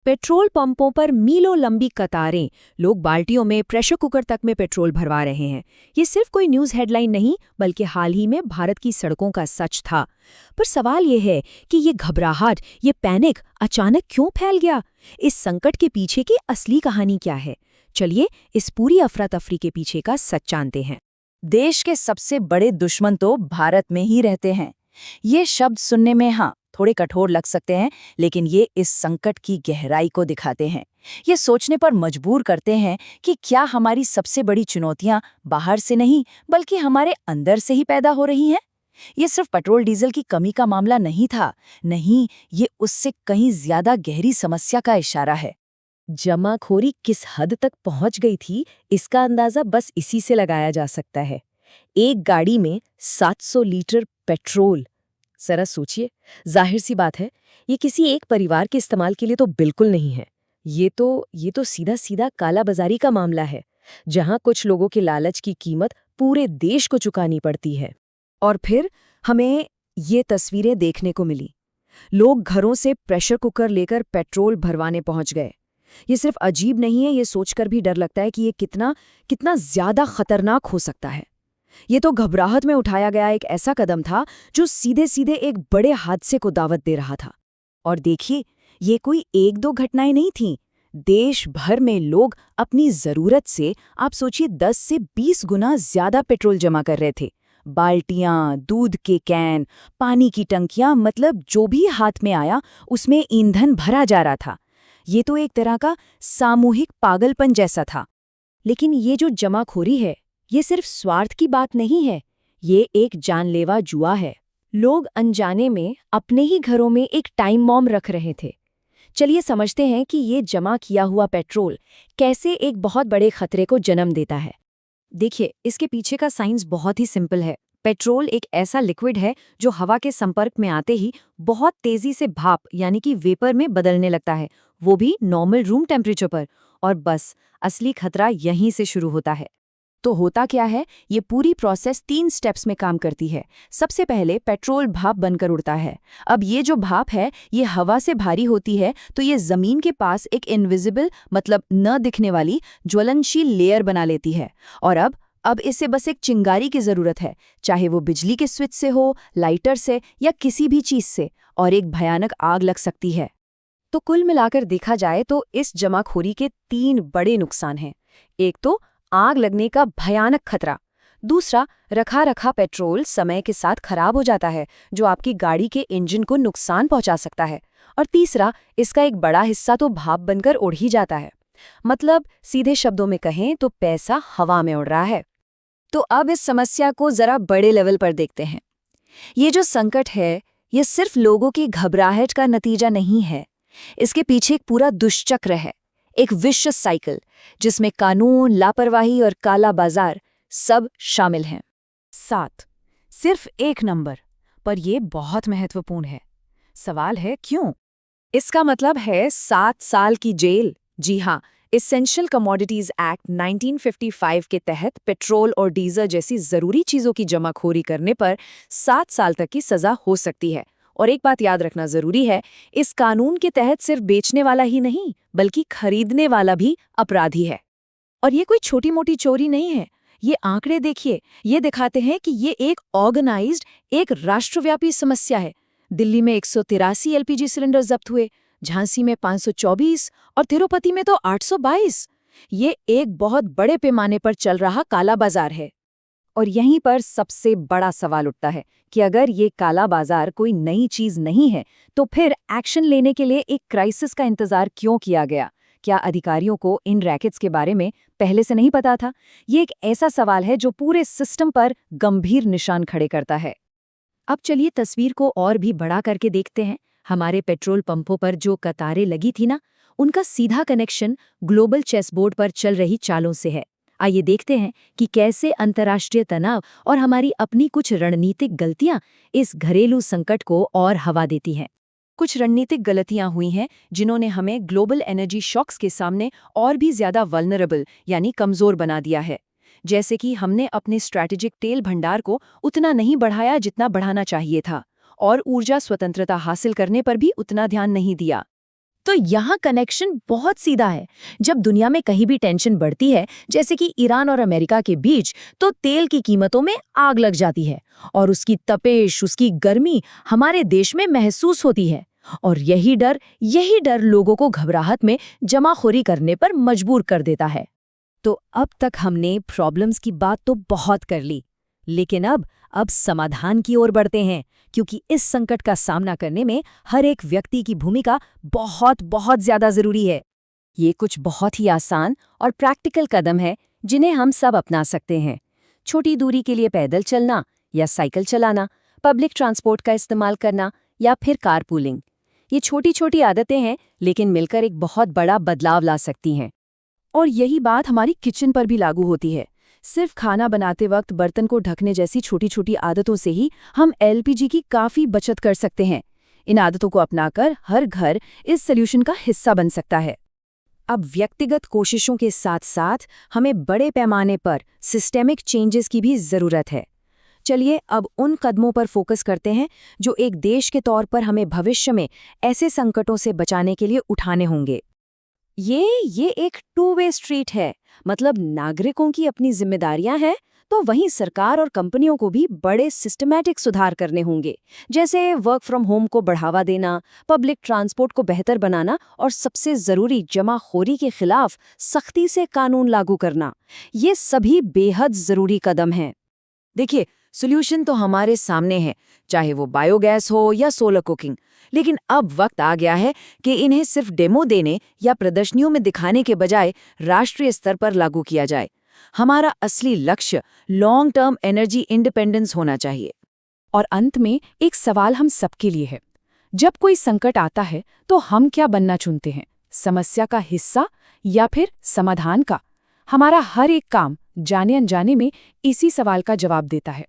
Petrol पंपों पर मीलों लंबी कतारें, लोग बाल्टियों में, प्रेशर कुकर तक में पेट्रोल भरवा रहे हैं। ये सिर्फ कोई न्यूज़ हेडलाइन नहीं, बल्कि हाल ही में भारत की सड़कों का सच था। पर सवाल ये है कि ये घबराहट, ये पैनिक अचानक क्यों फैल गया? इस संकट के पीछे की असली कहानी क्या है? चलिए इस पूरी अफरा तफरी के पीछे का सच जानते हैं। देश के सबसे बड़े दुश्मन तो भारत में ही रहते हैं। ये शब्द सुनने में थोड़े कठोर लग सकते हैं, लेकिन ये इस संकट की गहराई को दिखाते हैं। ये सोचने पर मजबूर करते हैं कि क्या हमारी सबसे बड़ी चुनौतियां बाहर से नहीं, बल्कि हमारे अंदर से ही पैदा हो रही हैं। ये सिर्फ पेट्रोल डीजल की कमी का मामला नहीं था, नहीं, ये उससे कहीं ज्यादा गहरी समस्या का इशारा है। जमाखोरी किस हद तक पहुंच गई थी, इसका अंदाजा बस इसी से लगाया जा सकता है। एक गाड़ी में 700 लीटर पेट्रोल। जरा सोचिए, जाहिर सी बात है, ये किसी एक परिवार के इस्तेमाल के लिए तो बिल्कुल नहीं है। ये तो सीधा सीधा काला बाजारी का मामला है, जहां कुछ लोगों के लालच की कीमत पूरे देश को चुकानी पड़ती है। और फिर हमें ये तस्वीरें देखने को मिली। लोग घरों से प्रेशर कुकर लेकर पेट्रोल भरवाने पहुंच गए। ये सिर्फ अजीब नहीं है, ये सोचकर भी डर लगता है कि ये कितना कितना ज्यादा खतरनाक हो सकता है। ये तो घबराहट में उठाया गया एक ऐसा कदम था जो सीधे सीधे एक बड़े हादसे को दावत दे रहा था। और देखिए, ये कोई एक दो घटनाएं नहीं थीं। देश भर में लोग अपनी जरूरत से, आप सोचिए, 10 से 20 गुना ज्यादा पेट्रोल जमा कर रहे थे। बाल्टियां, दूध के कैन, पानी की टंकियां, मतलब जो भी हाथ में आया उसमें ईंधन भरा जा रहा था। ये तो एक तरह का सामूहिक पागलपन जैसा था। लेकिन ये जो जमाखोरी है, ये सिर्फ स्वार्थ की बात नहीं है, ये एक जानलेवा जुआ है। लोग अनजाने में अपने ही घरों में एक टाइम बॉम्ब रख रहे थे। चलिए समझते हैं कि ये जमा किया हुआ पेट्रोल कैसे एक बहुत बड़े खतरे को जन्म देता है। देखिए, इसके पीछे का साइंस बहुत ही सिंपल है। पेट्रोल एक ऐसा लिक्विड है जो हवा के संपर्क में आते ही बहुत तेजी से भाप यानी कि वेपर में बदलने लगता है, वो भी नॉर्मल रूम टेम्परेचर पर। और बस असली खतरा यहीं से शुरू होता है। तो होता क्या है, ये पूरी प्रोसेस 3 स्टेप्स में काम करती है। सबसे पहले पेट्रोल भाप बनकर उड़ता है। अब ये जो भाप है, ये हवा से भारी होती है, तो ये जमीन के पास एक इनविजिबल, मतलब न दिखने वाली ज्वलनशील लेयर बना लेती है। और अब इसे बस एक चिंगारी की जरूरत है, चाहे वो बिजली के स्विच से हो, लाइटर से, या किसी भी चीज से, और एक भयानक आग लग सकती है। तो कुल मिलाकर देखा जाए तो इस जमाखोरी के 3 बड़े नुकसान हैं। एक तो आग लगने का भयानक खतरा, दूसरा रखा रखा पेट्रोल समय के साथ खराब हो जाता है, जो आपकी गाड़ी के इंजन को नुकसान पहुंचा सकता है, और तीसरा, इसका एक बड़ा हिस्सा तो भाप बनकर उड़ ही जाता है। मतलब सीधे शब्दों में कहें तो पैसा हवा में उड़ रहा है। तो अब इस समस्या को जरा बड़े लेवल पर देखते हैं। ये जो संकट है, ये सिर्फ लोगों की घबराहट का नतीजा नहीं है। इसके पीछे एक पूरा दुष्चक्र है, एक विशेष साइकिल, जिसमें कानून, लापरवाही और काला बाजार सब शामिल हैं। 7, सिर्फ एक नंबर, पर यह बहुत महत्वपूर्ण है। सवाल है क्यों? इसका मतलब है 7 साल की जेल। जी हाँ, एसेंशियल कमोडिटीज एक्ट 1955 के तहत पेट्रोल और डीजल जैसी जरूरी चीजों की जमाखोरी करने पर 7 साल तक की सजा हो सकती है। और एक बात याद रखना जरूरी है, इस कानून के तहत सिर्फ बेचने वाला ही नहीं, बल्कि खरीदने वाला भी अपराधी है। और ये कोई छोटी मोटी चोरी नहीं है। ये आंकड़े देखिए, ये दिखाते हैं कि ये एक ऑर्गेनाइज्ड, एक राष्ट्रव्यापी समस्या है। दिल्ली में 183 एलपीजी सिलेंडर जब्त हुए, झांसी में 524 और तिरुपति में तो 822। ये एक बहुत बड़े पैमाने पर चल रहा काला बाजार है। और यहीं पर सबसे बड़ा सवाल उठता है कि अगर ये काला बाजार कोई नई चीज नहीं है, तो फिर एक्शन लेने के लिए एक क्राइसिस का इंतजार क्यों किया गया? क्या अधिकारियों को इन रैकेट्स के बारे में पहले से नहीं पता था? ये एक ऐसा सवाल है जो पूरे सिस्टम पर गंभीर निशान खड़े करता है। अब चलिए तस्वीर को और भी बड़ा करके देखते हैं। हमारे पेट्रोल पंपों पर जो कतारें लगी थी ना, उनका सीधा कनेक्शन ग्लोबल चेसबोर्ड पर चल रही चालों से है। आइए देखते हैं कि कैसे अंतर्राष्ट्रीय तनाव और हमारी अपनी कुछ रणनीतिक गलतियां इस घरेलू संकट को और हवा देती हैं। कुछ रणनीतिक गलतियां हुई हैं जिन्होंने हमें ग्लोबल एनर्जी शॉक्स के सामने और भी ज्यादा वल्नरेबल यानी कमजोर बना दिया है। जैसे कि हमने अपने स्ट्रैटेजिक तेल भंडार को उतना नहीं बढ़ाया जितना बढ़ाना चाहिए था, और ऊर्जा स्वतंत्रता हासिल करने पर भी उतना ध्यान नहीं दिया। तो यहाँ कनेक्शन बहुत सीधा है। जब दुनिया में कहीं भी टेंशन बढ़ती है, जैसे कि ईरान और अमेरिका के बीच, तो तेल की कीमतों में आग लग जाती है और उसकी तपेश, उसकी गर्मी हमारे देश में महसूस होती है। और यही डर लोगों को घबराहट में जमाखोरी करने पर मजबूर कर देता है। तो अब तक हमने प्रॉब्लम्स की बात तो बहुत कर ली, लेकिन अब समाधान की ओर बढ़ते हैं, क्योंकि इस संकट का सामना करने में हर एक व्यक्ति की भूमिका बहुत बहुत ज्यादा जरूरी है। ये कुछ बहुत ही आसान और प्रैक्टिकल कदम है जिन्हें हम सब अपना सकते हैं। छोटी दूरी के लिए पैदल चलना या साइकिल चलाना, पब्लिक ट्रांसपोर्ट का इस्तेमाल करना या फिर कारपूलिंग। ये छोटी छोटी आदतें हैं, लेकिन मिलकर एक बहुत बड़ा बदलाव ला सकती हैं। और यही बात हमारी किचन पर भी लागू होती है। सिर्फ खाना बनाते वक्त बर्तन को ढकने जैसी छोटी छोटी आदतों से ही हम एलपीजी की काफी बचत कर सकते हैं। इन आदतों को अपनाकर हर घर इस सॉल्यूशन का हिस्सा बन सकता है। अब व्यक्तिगत कोशिशों के साथ साथ हमें बड़े पैमाने पर सिस्टेमिक चेंजेस की भी जरूरत है। चलिए अब उन कदमों पर फोकस करते हैं जो एक देश के तौर पर हमें भविष्य में ऐसे संकटों से बचाने के लिए उठाने होंगे। ये एक टू वे स्ट्रीट है, मतलब नागरिकों की अपनी जिम्मेदारियां हैं, तो वहीं सरकार और कंपनियों को भी बड़े सिस्टमैटिक सुधार करने होंगे, जैसे वर्क फ्रॉम होम को बढ़ावा देना, पब्लिक ट्रांसपोर्ट को बेहतर बनाना और सबसे जरूरी जमाखोरी के खिलाफ सख्ती से कानून लागू करना। ये सभी बेहद जरूरी कदम हैं। देखिए, सॉल्यूशन तो हमारे सामने है, चाहे वो बायोगैस हो या सोलर कुकिंग। लेकिन अब वक्त आ गया है कि इन्हें सिर्फ डेमो देने या प्रदर्शनियों में दिखाने के बजाय राष्ट्रीय स्तर पर लागू किया जाए। हमारा असली लक्ष्य लॉन्ग टर्म एनर्जी इंडिपेंडेंस होना चाहिए। और अंत में एक सवाल हम सबके लिए है, जब कोई संकट आता है तो हम क्या बनना चुनते हैं, समस्या का हिस्सा या फिर समाधान का? हमारा हर एक काम जाने अनजाने में इसी सवाल का जवाब देता है।